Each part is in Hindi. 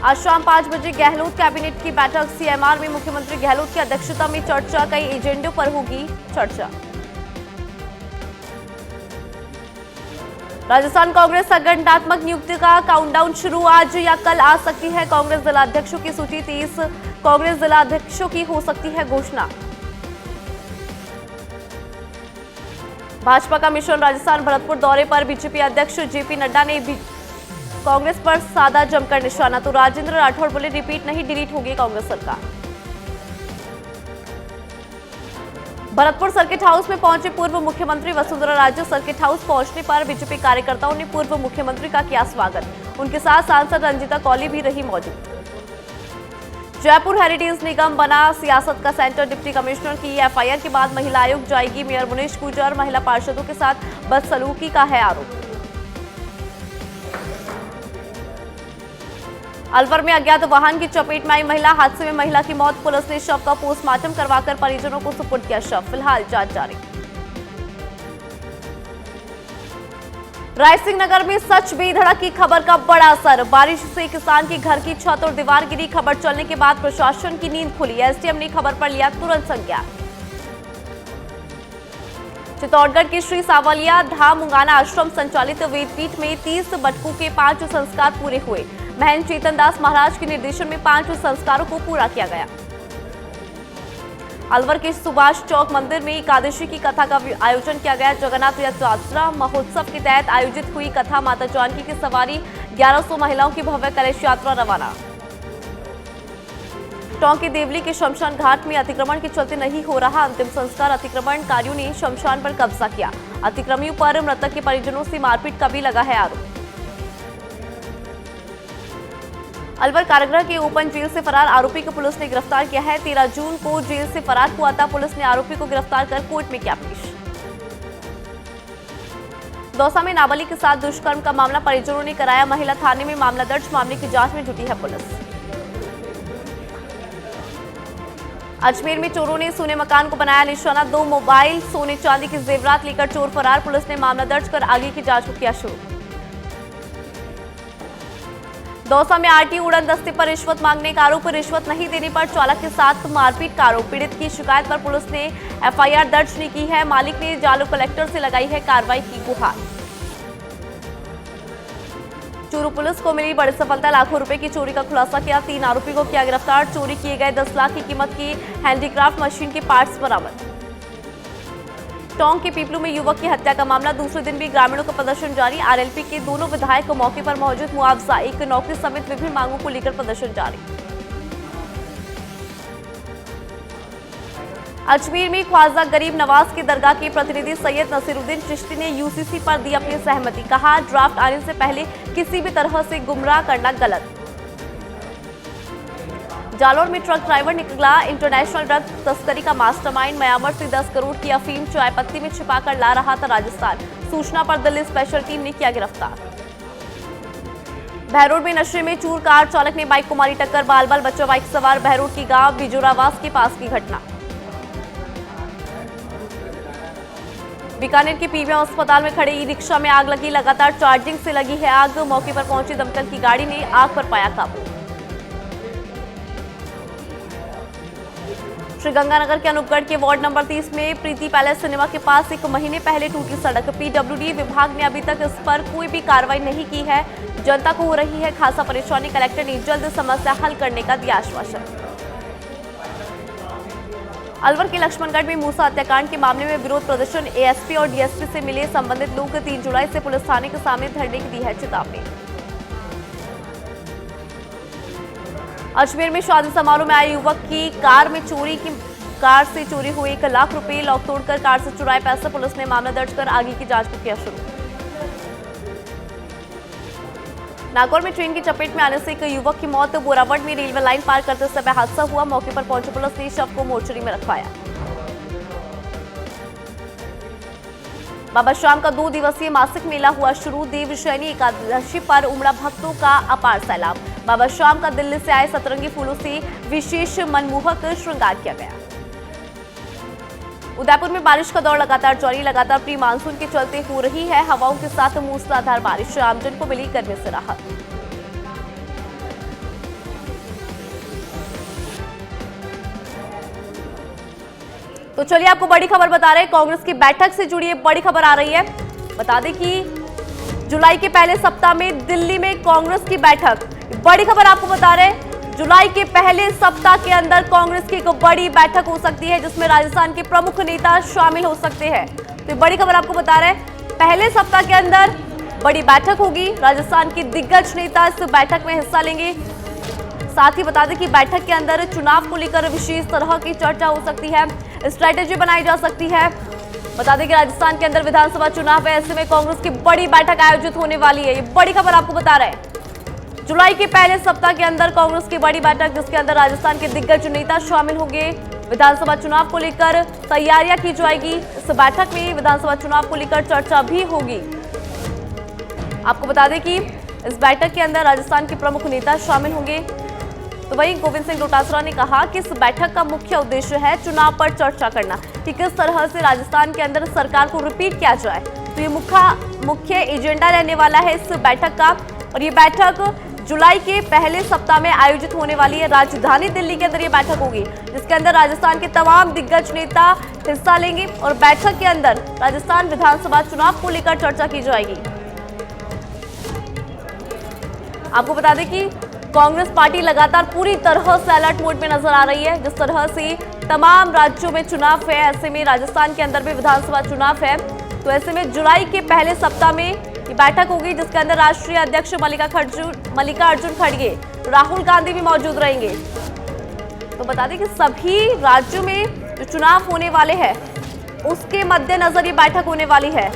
आज शाम 5 बजे गहलोत कैबिनेट की बैठक। सीएमआर में मुख्यमंत्री गहलोत की अध्यक्षता में चर्चा, कई एजेंडों पर होगी चर्चा। राजस्थान कांग्रेस संगठनात्मक नियुक्ति का काउंटडाउन शुरू। आज या कल आ सकती है कांग्रेस जिलाध्यक्षों की सूची। 30 कांग्रेस जिलाध्यक्षों की हो सकती है घोषणा। भाजपा का मिशन राजस्थान भरतपुर दौरे पर। बीजेपी अध्यक्ष जेपी नड्डा ने कांग्रेस पर साधा जमकर निशाना, तो राजेंद्र राठौड़ बोले रिपीट नहीं डिलीट होगी कांग्रेस सरकार। भरतपुर सर्किट हाउस में पहुंचे पूर्व मुख्यमंत्री वसुंधरा राजे। सर्किट हाउस पहुंचने पर बीजेपी कार्यकर्ताओं ने पूर्व मुख्यमंत्री का किया स्वागत। उनके साथ सांसद रंजीता कौली भी रही मौजूद। जयपुर हेरिटेज निगम बना सियासत का सेंटर। डिप्टी कमिश्नर की एफआईआर के बाद महिला आयोग जाएगी। मेयर मुनीश गुर्जर महिला पार्षदों के साथ बदसलूकी का है आरोप। अलवर में अज्ञात वाहन की चपेट में आई महिला। हादसे में महिला की मौत। पुलिस ने शव का पोस्टमार्टम करवाकर परिजनों को सुपुर्द किया शव। फिलहाल जांच जारी। रायसिंह नगर में सच बेधड़क की खबर का बड़ा असर। बारिश से किसान की घर की छत और दीवार गिरी। खबर चलने के बाद प्रशासन की नींद खुली। एसडीएम ने खबर पर लिया तुरंत संज्ञान। चित्तौड़गढ़ के श्री सावलिया धाम मुंगाना आश्रम संचालित वेदपीठ में 30 बटकों के 5 संस्कार पूरे हुए। महंत चेतन दास महाराज के निर्देशन में 5 संस्कारों को पूरा किया गया। अलवर के सुभाष चौक मंदिर में एकादशी की कथा का आयोजन किया गया। जगन्नाथ यात्रा महोत्सव के तहत आयोजित हुई कथा। माता जानकी की सवारी। 1100 महिलाओं की भव्य कलश यात्रा रवाना। टोंक के देवली के शमशान घाट में अतिक्रमण के चलते नहीं हो रहा अंतिम संस्कार। अतिक्रमणकारियों ने शमशान पर कब्जा किया। अतिक्रमियों पर मृतक के परिजनों से मारपीट का भी लगा है आरोप। अलवर कारागृह के ओपन जेल से फरार आरोपी को पुलिस ने गिरफ्तार किया है। 13 जून को जेल से फरार हुआ था। पुलिस ने आरोपी को गिरफ्तार कर कोर्ट में किया पेश। दौसा में नाबालिग के साथ दुष्कर्म का मामला। परिजनों ने कराया महिला थाने में मामला दर्ज। मामले की जांच में जुटी है पुलिस। अजमेर में चोरों ने सोने मकान को बनाया निशाना। 2 मोबाइल, सोने चांदी के जेवरात लेकर चोर फरार। पुलिस ने मामला दर्ज कर आगे की जांच को किया शुरू। दौसा में आरटी उड़न दस्ते पर रिश्वत मांगने का आरोप। रिश्वत नहीं देने पर चालक के साथ मारपीट का आरोप। पीड़ित की शिकायत पर पुलिस ने एफआईआर दर्ज नहीं की है। मालिक ने जालो कलेक्टर से लगाई है कार्रवाई की गुहार। चूरू पुलिस को मिली बड़ी सफलता। लाखों रुपए की चोरी का खुलासा किया। 3 आरोपी को किया गिरफ्तार। चोरी किए गए 10 लाख की कीमत की हैंडीक्राफ्ट मशीन के पार्ट्स बरामद। टोंक के पीपलू में युवक की हत्या का मामला। दूसरे दिन भी ग्रामीणों का प्रदर्शन जारी। आरएलपी के दोनों विधायक मौके पर मौजूद। मुआवजा, एक नौकरी समेत विभिन्न मांगों को लेकर प्रदर्शन जारी। अजमेर में ख्वाजा गरीब नवाज की दरगाह के प्रतिनिधि सैयद नसीरुद्दीन चिश्ती ने यूसीसी पर दी अपनी सहमति। कहा ड्राफ्ट आने से पहले किसी भी तरह से गुमराह करना गलत। जालौर में ट्रक ड्राइवर निकला इंटरनेशनल ड्रग तस्करी का मास्टरमाइंड। म्यांमार से 10 करोड़ की अफीम चाय पत्ती में छिपाकर ला रहा था राजस्थान। सूचना पर दिल्ली स्पेशल टीम ने किया गिरफ्तार। बहरोड में नशे में चूर कार चालक ने बाइक को मारी टक्कर। बाल बाल बच्चा बाइक सवार। बहरोड की गांव बिजोरावास के पास की घटना। बीकानेर के पीवीएम अस्पताल में खड़े ई रिक्शा में आग लगी। लगातार चार्जिंग से लगी है आग। मौके पर पहुंची दमकल की गाड़ी ने आग पर पाया काबू। श्रीगंगानगर के अनूपगढ़ के वार्ड नंबर 30 में प्रीति पैलेस सिनेमा के पास 1 महीने पहले टूटी सड़क। पीडब्ल्यूडी विभाग ने अभी तक इस पर कोई भी कार्रवाई नहीं की है। जनता को हो रही है खासा परेशानी। कलेक्टर ने जल्द समस्या हल करने का दिया आश्वासन। अलवर के लक्ष्मणगढ़ में मूसा हत्याकांड के मामले में विरोध प्रदर्शन। एएसपी और डीएसपी से मिले संबंधित लोग 3 जुलाई से पुलिस थाने के सामने धरने की दी है चेतावनी। अजमेर में शादी समारोह में आए युवक की कार से चोरी हुई 1 लाख रुपए। लॉक तोड़कर कार से चुराए पैसे। पुलिस ने मामला दर्ज कर आगे की जांच को किया शुरू। नागौर में ट्रेन की चपेट में आने से एक युवक की मौत। बोरावड़ में रेलवे लाइन पार करते समय हादसा हुआ। मौके पर पहुंची पुलिस ने शव को मोर्चरी में रखवाया। बाबा श्याम का 2 दिवसीय मासिक मेला हुआ शुरू। देवशयनी एकादशी पर उमड़ा भक्तों का अपार सैलाब। बाबा श्याम का दिल्ली से आए सतरंगी फूलों से विशेष मनमोहक श्रृंगार किया गया। उदयपुर में बारिश का दौर लगातार जारी। लगातार प्री मानसून के चलते हो रही है हवाओं के साथ मूसलाधार बारिश। आमजन को मिली गर्मी से राहत। तो चलिए आपको बड़ी खबर बता रहे हैं, कांग्रेस की बैठक से जुड़ी बड़ी खबर आ रही है। बता दें कि जुलाई के पहले सप्ताह में दिल्ली में कांग्रेस की बैठक, बड़ी खबर आपको बता रहे हैं। जुलाई के पहले सप्ताह के अंदर कांग्रेस की एक बड़ी बैठक हो सकती है जिसमें राजस्थान के प्रमुख नेता शामिल हो सकते हैं। तो बड़ी खबर आपको बता रहे हैं, पहले सप्ताह के अंदर बड़ी बैठक होगी, राजस्थान के दिग्गज नेता इस बैठक में हिस्सा लेंगे। साथ ही बता दें कि बैठक के अंदर चुनाव को लेकर विशेष तरह की चर्चा हो सकती है, स्ट्रैटेजी बनाई जा सकती है। बता दें कि राजस्थान के अंदर विधानसभा चुनाव है, ऐसे में कांग्रेस की बड़ी बैठक आयोजित होने वाली है। ये बड़ी खबर आपको बता रहे हैं, जुलाई के पहले सप्ताह के अंदर कांग्रेस की बड़ी बैठक जिसके अंदर राजस्थान के दिग्गज नेता शामिल होंगे। विधानसभा चुनाव को लेकर तैयारियां की जाएगी। इस बैठक में विधानसभा चुनाव को लेकर चर्चा भी होगी। आपको बता दें कि इस बैठक के अंदर राजस्थान के प्रमुख नेता शामिल होंगे। तो वहीं गोविंद सिंह डोटासरा ने कहा कि इस बैठक का मुख्य उद्देश्य है चुनाव पर चर्चा करना कि किस तरह से राजस्थान के अंदर सरकार को रिपीट किया जाए। तो ये मुख्य एजेंडा रहने वाला है इस बैठक का। और ये बैठक जुलाई के पहले सप्ताह में आयोजित होने वाली है। राजधानी दिल्ली के अंदर ये बैठक होगी जिसके अंदर राजस्थान के तमाम दिग्गज नेता हिस्सा लेंगे और बैठक के अंदर राजस्थान विधानसभा चुनाव को लेकर चर्चा की जाएगी। आपको बता दें कि कांग्रेस पार्टी लगातार पूरी तरह से अलर्ट मोड में नजर आ रही है। जिस तरह से तमाम राज्यों में चुनाव है, ऐसे में राजस्थान के अंदर भी विधानसभा चुनाव है। तो ऐसे में जुलाई के पहले सप्ताह में ये बैठक होगी जिसके अंदर राष्ट्रीय अध्यक्ष मल्लिकार्जुन खड़गे, राहुल गांधी भी मौजूद रहेंगे। तो बता दें कि सभी राज्यों में जो चुनाव होने वाले हैं उसके मद्देनजर ये बैठक होने वाली है।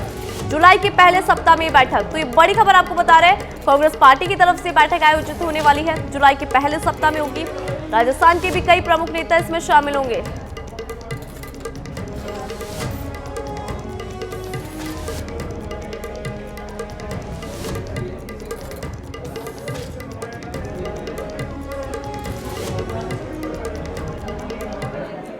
जुलाई के पहले सप्ताह में बैठक, तो ये बड़ी खबर आपको बता रहे हैं, कांग्रेस पार्टी की तरफ से बैठक आयोजित होने वाली है, जुलाई के पहले सप्ताह में होगी। राजस्थान के भी कई प्रमुख नेता इसमें शामिल होंगे।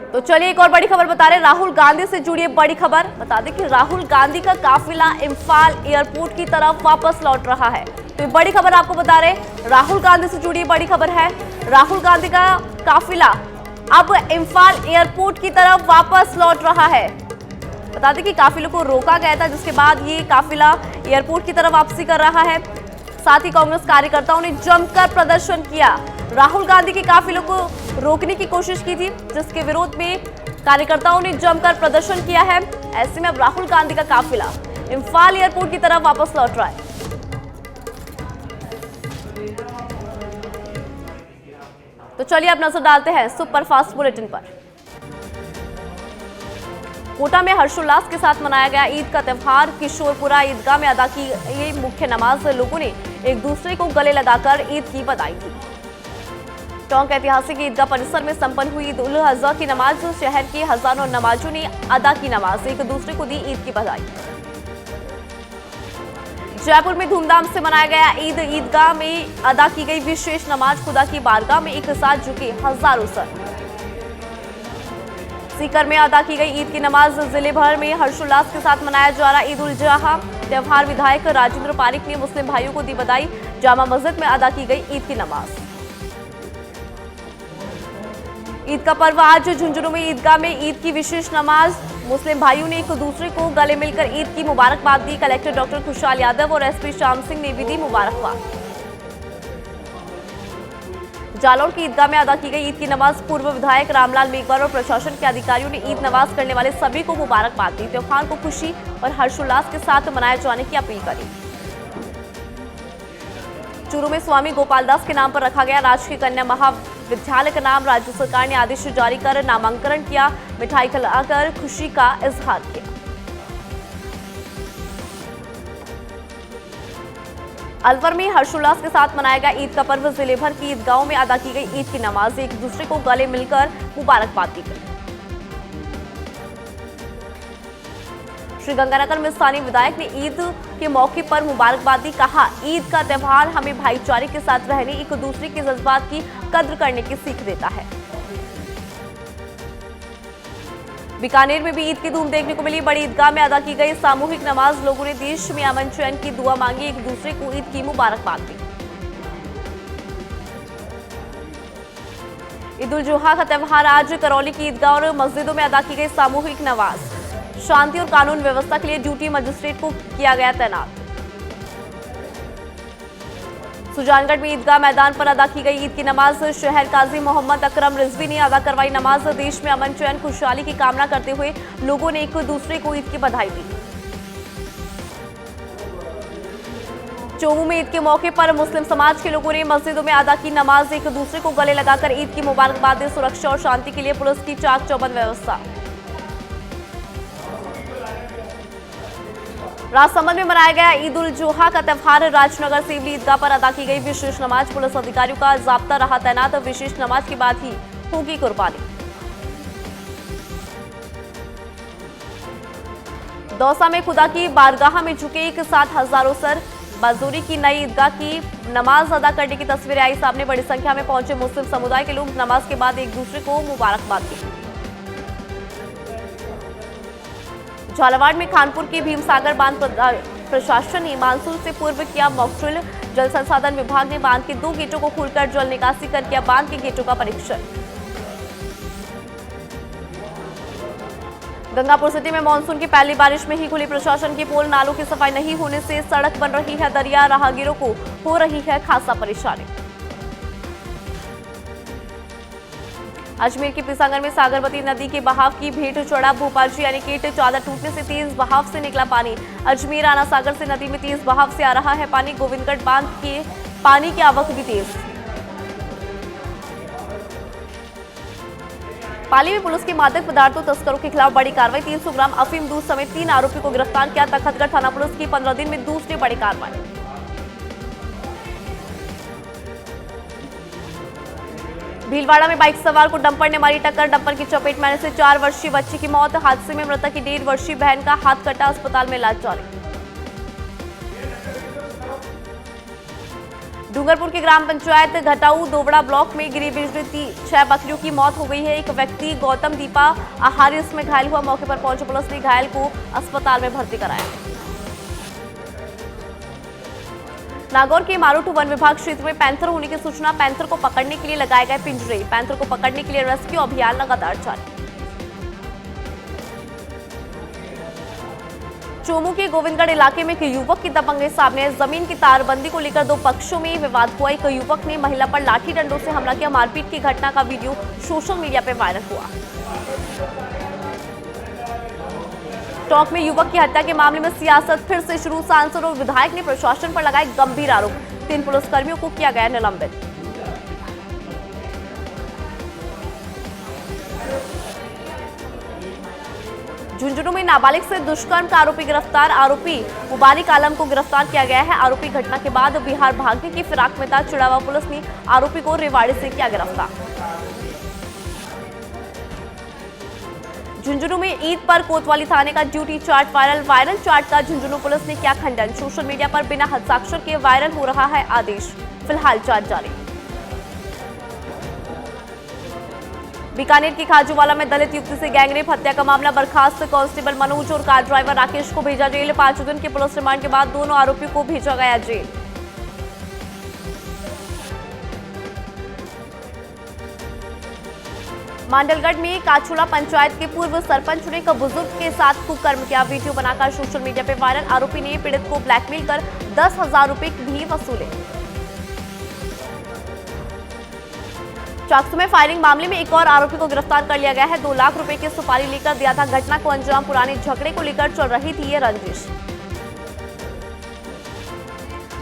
तो चलिए एक और बड़ी खबर बता रहे हैं, राहुल गांधी से जुड़ी बड़ी खबर। बता दें कि राहुल गांधी का काफिला इम्फाल एयरपोर्ट की तरफ वापस लौट रहा है। तो ये बड़ी खबर आपको बता रहे हैं, राहुल गांधी से जुड़ी बड़ी खबर है। राहुल गांधी का काफिला अब इम्फाल एयरपोर्ट की तरफ वापस लौट रहा है। बता दें कि काफिले को रोका गया था जिसके बाद ये काफिला एयरपोर्ट की तरफ वापसी कर रहा है। साथ ही कांग्रेस कार्यकर्ताओं ने जमकर प्रदर्शन किया, राहुल गांधी के काफिले को रोकने की कोशिश की थी जिसके विरोध में कार्यकर्ताओं ने जमकर प्रदर्शन किया है। ऐसे में अब राहुल गांधी का काफिला इम्फाल एयरपोर्ट की तरफ वापस लौट रहा है। तो चलिए अब नजर डालते हैं सुपरफास्ट बुलेटिन पर। कोटा में हर्षोल्लास के साथ मनाया गया ईद का त्यौहार। किशोरपुरा ईदगाह में अदा की गई मुख्य नमाज, लोगों ने एक दूसरे को गले लगाकर ईद की बधाई दी। टोंक ऐतिहासिक ईदगाह परिसर में संपन्न हुई ईद उल अजहा की नमाज, शहर के हजारों नमाजों ने अदा की नमाज, एक दूसरे को दी ईद की बधाई। जयपुर में धूमधाम से मनाया गया ईद, ईदगाह में अदा की गई विशेष नमाज, खुदा की बारगाह में एक साथ झुके हजारों सर। सीकर में अदा की गई ईद की नमाज, जिले भर में हर्षोल्लास के साथ मनाया जा रहा ईद उल अजहा त्यौहार। विधायक राजेंद्र पारिक ने मुस्लिम भाइयों को दी बधाई, जामा मस्जिद में अदा की गई ईद की नमाज। ईद का पर्व आज झुंझुनू में ईदगाह में ईद की विशेष नमाज, मुस्लिम भाइयों ने एक दूसरे को गले मिलकर ईद की मुबारकबाद दी। कलेक्टर डॉक्टर खुशहाल यादव और एसपी श्याम सिंह ने भी दी मुबारकबाद। जालौर की ईदगाह में अदा की गई ईद की नमाज, पूर्व विधायक रामलाल मेघवाल और प्रशासन के अधिकारियों ने ईद नमाज करने वाले सभी को मुबारकबाद दी। त्योहार को खुशी और हर्षोल्लास के साथ मनाए जाने की अपील करी। चूरू में स्वामी गोपाल दास के नाम पर रखा गया राजकीय कन्या महाविद्यालय का नाम, राज्य सरकार ने आदेश जारी कर नामांकन किया, मिठाई खिलाकर खुशी का इजहार किया। अलवर में हर्षोल्लास के साथ मनाया गया ईद का पर्व, जिले भर की ईदगाहों में अदा की गई ईद की नमाज, एक दूसरे को गले मिलकर मुबारकबाद दी गई। श्रीगंगानगर में स्थानीय विधायक ने ईद के मौके पर मुबारकबाद दी, कहा ईद का त्यौहार हमें भाईचारे के साथ रहने, एक दूसरे के जज्बात की कद्र करने की सीख देता है। बीकानेर में भी ईद की धूम देखने को मिली, बड़ी ईदगाह में अदा की गई सामूहिक नमाज, लोगों ने देश में अमन चैन की दुआ मांगी, एक दूसरे को ईद की मुबारकबाद दी। ईद उल जुहा का त्यौहार आज करौली की ईदगाह और मस्जिदों में अदा की गई सामूहिक नमाज। शांति और कानून व्यवस्था के लिए ड्यूटी मजिस्ट्रेट को किया गया तैनात। सुजानगढ़ में ईदगाह मैदान पर अदा की गई ईद की नमाज। शहर काजी मोहम्मद अकरम रिजवी ने अदा करवाई नमाज। देश में अमन चैन खुशहाली की कामना करते हुए लोगों ने एक दूसरे को ईद की बधाई दी। चोमू में ईद के मौके पर मुस्लिम समाज के लोगों ने मस्जिदों में अदा की नमाज। एक दूसरे को गले लगाकर ईद की मुबारकबाद दी। सुरक्षा और शांति के लिए पुलिस की चाक चौबंद व्यवस्था। राजसमंद में मनाया गया ईद उल जुहा का त्यौहार। राजनगर सेवली ईदगाह पर अदा की गई विशेष नमाज। पुलिस अधिकारियों का जाब्ता रहा तैनात। विशेष नमाज के बाद ही होगी कुर्बानी। दौसा में खुदा की बारगाह में झुके एक साथ हजारों सर। बाजूरी की नई ईदगाह की नमाज अदा करने की तस्वीरें आई सामने। बड़ी संख्या में पहुंचे मुस्लिम समुदाय के लोग नमाज के बाद एक दूसरे को मुबारकबाद दी। झालावाड़ में खानपुर के भीमसागर बांध प्रशासन ने मानसून से पूर्व किया मॉकड्रिल। जल संसाधन विभाग ने बांध के 2 गेटों को खोलकर जल निकासी कर किया बांध के गेटों का परीक्षण। गंगापुर सिटी में मानसून की पहली बारिश में ही खुली प्रशासन की पोल। नालों की सफाई नहीं होने से सड़क बन रही है दरिया। राहगीरों को हो रही है खासा परेशानी। अजमेर के पिसांगर में सागरवती नदी के बहाव की भेंट चढ़ा। भोपाल जी एनीकेट चादर टूटने से तेज बहाव से निकला पानी। अजमेर आना सागर से नदी में तेज बहाव से आ रहा है पानी। गोविंदगढ़ बांध के पानी की आवक भी तेज। पाली में पुलिस के मादक पदार्थों तस्करों के खिलाफ बड़ी कार्रवाई। 300 ग्राम अफीम दूध समेत 3 आरोपी को गिरफ्तार किया। तखतगढ़ थाना पुलिस की 15 दिन में दूसरी बड़ी कार्रवाई। भीलवाड़ा में बाइक सवार को डंपर ने मारी टक्कर। डंपर की चपेट में आने से 4 वर्षीय बच्चे की मौत। हादसे में मृतक की 1.5 वर्षीय बहन का हाथ कटा। अस्पताल में इलाज जारी। डूंगरपुर के ग्राम पंचायत घटाऊ दोवड़ा ब्लॉक में गिरी बिजली। 6 बकरियों की मौत हो गई है। एक व्यक्ति गौतम दीपा आहारी इसमें घायल हुआ। मौके पर पहुंची पुलिस ने घायल को अस्पताल में भर्ती कराया। नागौर के मारूटू वन विभाग क्षेत्र में पैंथर होने की सूचना। पैंथर को पकड़ने के लिए लगाए गए पिंजरे। पैंथर को पकड़ने के लिए रेस्क्यू अभियान लगातार जारी। चोमू के गोविंदगढ़ इलाके में एक युवक की दबंगई सामने है। जमीन की तारबंदी को लेकर 2 पक्षों में विवाद हुआ। एक युवक ने महिला पर लाठी डंडों से हमला किया। मारपीट की घटना का वीडियो सोशल मीडिया पर वायरल हुआ। टोंक में युवक की हत्या के मामले में सियासत फिर से शुरू। सांसद और विधायक ने प्रशासन पर लगाए गंभीर आरोप। 3 पुलिसकर्मियों को किया गया निलंबित। झुंझुनू में नाबालिग से दुष्कर्म का आरोपी गिरफ्तार। आरोपी मुबारिक आलम को गिरफ्तार किया गया है। आरोपी घटना के बाद बिहार भागने की फिराक में था। चिड़ावा पुलिस ने आरोपी को रेवाड़ी से किया गिरफ्तार। झुंझुनू में ईद पर कोतवाली थाने का ड्यूटी चार्ट वायरल चार्ट का झुंझुनू पुलिस ने किया खंडन। सोशल मीडिया पर बिना हस्ताक्षर के वायरल हो रहा है आदेश। फिलहाल जांच जारी। बीकानेर की खाजूवाला में दलित युवती से गैंगरेप हत्या का मामला। बर्खास्त कांस्टेबल मनोज और कार ड्राइवर राकेश को भेजा जेल। 5 दिन के पुलिस रिमांड के बाद दोनों आरोपियों को भेजा गया जेल। मांडलगढ़ में काछुला पंचायत के पूर्व सरपंच ने एक बुजुर्ग के साथ कुकर्म किया। वीडियो बनाकर सोशल मीडिया पर वायरल। आरोपी ने पीड़ित को ब्लैकमेल कर 10,000 रुपए भी वसूले। चाकसू में फायरिंग मामले में एक और आरोपी को गिरफ्तार कर लिया गया है। 2 लाख रुपए की सुपारी लेकर दिया था। घटना को अंजाम पुराने झगड़े को लेकर चल रही थी ये रंजिश।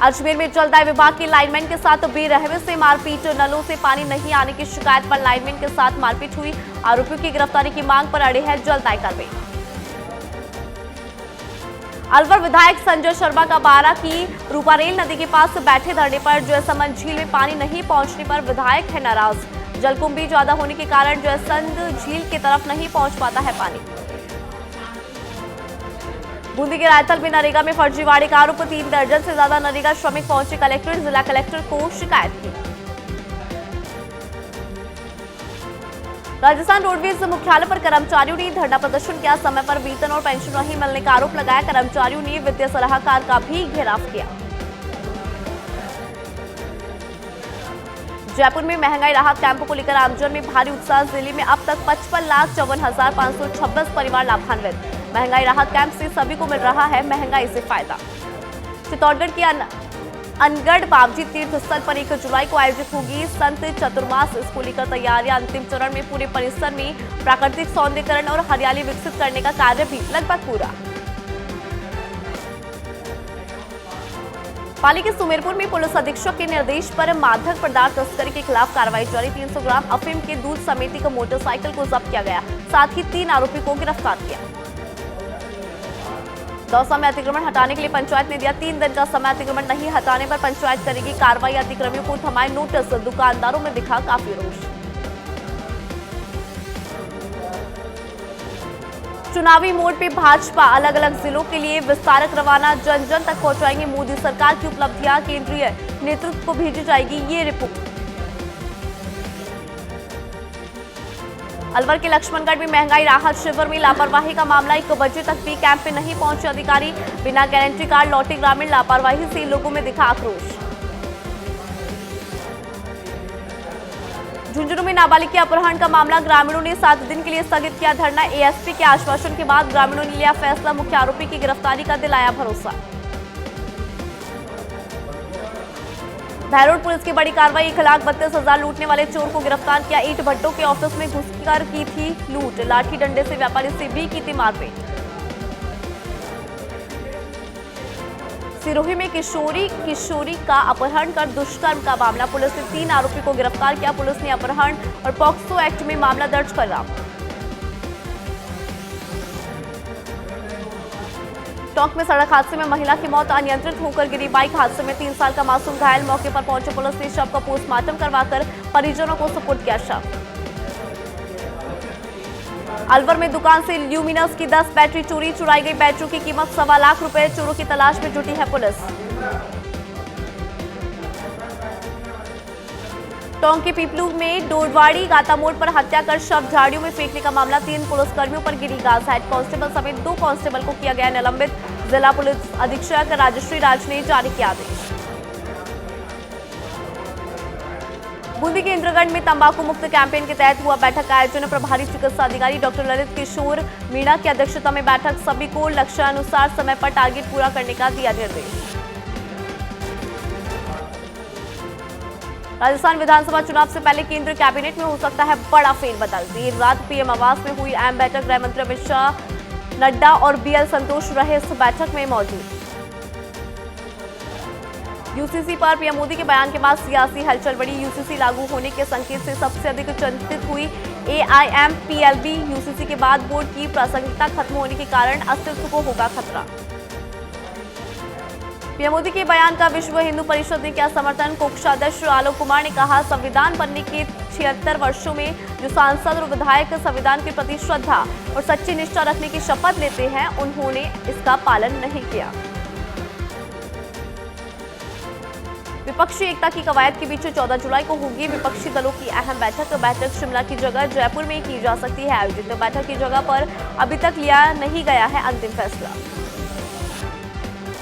अजमेर में जलदाय विभाग के लाइनमैन के साथ बेरहमी से मारपीट। नलों से पानी नहीं आने की शिकायत पर लाइनमैन के साथ मारपीट हुई। आरोपियों की गिरफ्तारी की मांग पर अड़े है जलदाय कर्मी। अलवर विधायक संजय शर्मा का बारा की रूपारेल नदी के पास बैठे धरने पर जयसमंद झील में पानी नहीं पहुंचने पर विधायक है नाराज। जलकुंभी ज्यादा होने के कारण जयसमंद झील की तरफ नहीं पहुंच पाता है पानी। बूंदी के रायथल में नरेगा में फर्जीवाड़े का आरोप। 3 दर्जन से ज्यादा नरेगा श्रमिक पहुंचे कलेक्टर। जिला कलेक्टर को शिकायत की। राजस्थान रोडवेज मुख्यालय पर कर्मचारियों ने धरना प्रदर्शन किया। समय पर वेतन और पेंशन नहीं मिलने का आरोप लगाया। कर्मचारियों ने वित्तीय सलाहकार का भी घेराव किया। जयपुर में महंगाई राहत कैंपों को लेकर आमजन में भारी उत्साह। जिले में अब तक 55,54,526 परिवार लाभान्वित। महंगाई राहत कैंप से सभी को मिल रहा है महंगाई से फायदा। चित्तौड़गढ़ की अनगढ़ बाबजी तीर्थ स्थल पर 1 जुलाई को आयोजित होगी संत चतुर्मास। इसको लेकर तैयारियां अंतिम चरण में। पूरे परिसर में प्राकृतिक सौंदर्यीकरण और हरियाली विकसित करने का कार्य भी लगभग पूरा। पाली के सुमेरपुर में पुलिस अधीक्षक के निर्देश पर मादक पदार्थ तस्करी के खिलाफ कार्रवाई जारी। 300 ग्राम अफीम के दूध समेत एक मोटरसाइकिल को जब्त किया गया। साथ ही 3 आरोपी को गिरफ्तार किया। दौसा में अतिक्रमण हटाने के लिए पंचायत ने दिया 3 दिन का समय। अतिक्रमण नहीं हटाने पर पंचायत करेगी कार्रवाई। अतिक्रमियों को थमाए नोटिस। दुकानदारों में दिखा काफी रोष। चुनावी मोड पे भाजपा अलग अलग जिलों के लिए विस्तारक रवाना। जन जन तक पहुंचाएंगे मोदी सरकार की उपलब्धियां। केंद्रीय नेतृत्व को भेजी जाएगी ये रिपोर्ट। अलवर के लक्ष्मणगढ़ में महंगाई राहत शिविर में लापरवाही का मामला। 1 बजे तक भी कैंप में नहीं पहुंचे अधिकारी। बिना गारंटी कार्ड लौटे ग्रामीण। लापरवाही से लोगों में दिखा आक्रोश। झुंझुनू में नाबालिग के अपहरण का मामला। ग्रामीणों ने 7 दिन के लिए स्थगित किया धरना। एएसपी के आश्वासन के बाद ग्रामीणों ने लिया फैसला। मुख्य आरोपी की गिरफ्तारी का दिलाया भरोसा। बहरोड पुलिस की बड़ी कार्रवाई। 1,32,000 लूटने वाले चोर को गिरफ्तार किया। ईंट भट्टों के ऑफिस में घुसकर की थी लूट। लाठी डंडे से व्यापारी से भी की थी मारपीट। सिरोही में किशोरी का अपहरण कर दुष्कर्म का मामला। पुलिस ने 3 आरोपी को गिरफ्तार किया। पुलिस ने अपहरण और पॉक्सो एक्ट में मामला दर्ज करा। टोंक में सड़क हादसे में महिला की मौत। अनियंत्रित होकर गिरी बाइक। हादसे में 3 साल का मासूम घायल। मौके पर पहुंचे पुलिस ने शव का पोस्टमार्टम करवाकर परिजनों को सुपुर्द किया शव। अलवर में दुकान से ल्यूमिनस की 10 बैटरी चोरी। चुराई गई बैटरी की कीमत 1.25 लाख रुपए। चोरों की तलाश में जुटी है पुलिस। टोंक के पीपलू में डोडवाड़ी गाता मोड़ पर हत्या कर शव झाड़ियों में फेंकने का मामला। 3 पुलिसकर्मियों पर गिरी गाज। हेड कांस्टेबल समेत 2 कांस्टेबल को किया गया निलंबित। जिला पुलिस अधीक्षक राजश्री राज ने जारी किया आदेश। बूंदी के इंद्रगढ़ में तंबाकू मुक्त कैंपेन के तहत हुआ बैठक का आयोजन। प्रभारी चिकित्सा अधिकारी डॉक्टर ललित किशोर मीणा की अध्यक्षता में बैठक। सभी को लक्ष्यानुसार समय पर टारगेट पूरा करने का दिया निर्देश। राजस्थान विधानसभा चुनाव से पहले केंद्रीय कैबिनेट में हो सकता है बड़ा फेरबदल। देर रात पीएम आवास में हुई अहम बैठक। गृह मंत्री अमित शाह, नड्डा और बीएल संतोष रहे इस बैठक में मौजूद। यूसीसी पर पीएम मोदी के बयान के बाद सियासी हलचल बढ़ी। यूसीसी लागू होने के संकेत से सबसे अधिक चिंतित हुई एआईएमपीएलबी। यूसीसी के बाद बोर्ड की प्रासंगिकता खत्म होने के कारण अस्तित्व को होगा खतरा। पीएम मोदी के बयान का विश्व हिंदू परिषद ने किया समर्थन। कोषाध्यक्ष आलोक कुमार ने कहा, संविधान बनने के 76 वर्षों में जो सांसद और विधायक संविधान के प्रति श्रद्धा और सच्ची निष्ठा रखने की शपथ लेते हैं, उन्होंने इसका पालन नहीं किया। विपक्षी एकता की कवायद के बीच 14 जुलाई को होगी विपक्षी दलों की अहम बैठक। बैठक शिमला की जगह जयपुर में की जा सकती है आयोजित। बैठक की जगह पर अभी तक लिया नहीं गया है अंतिम फैसला।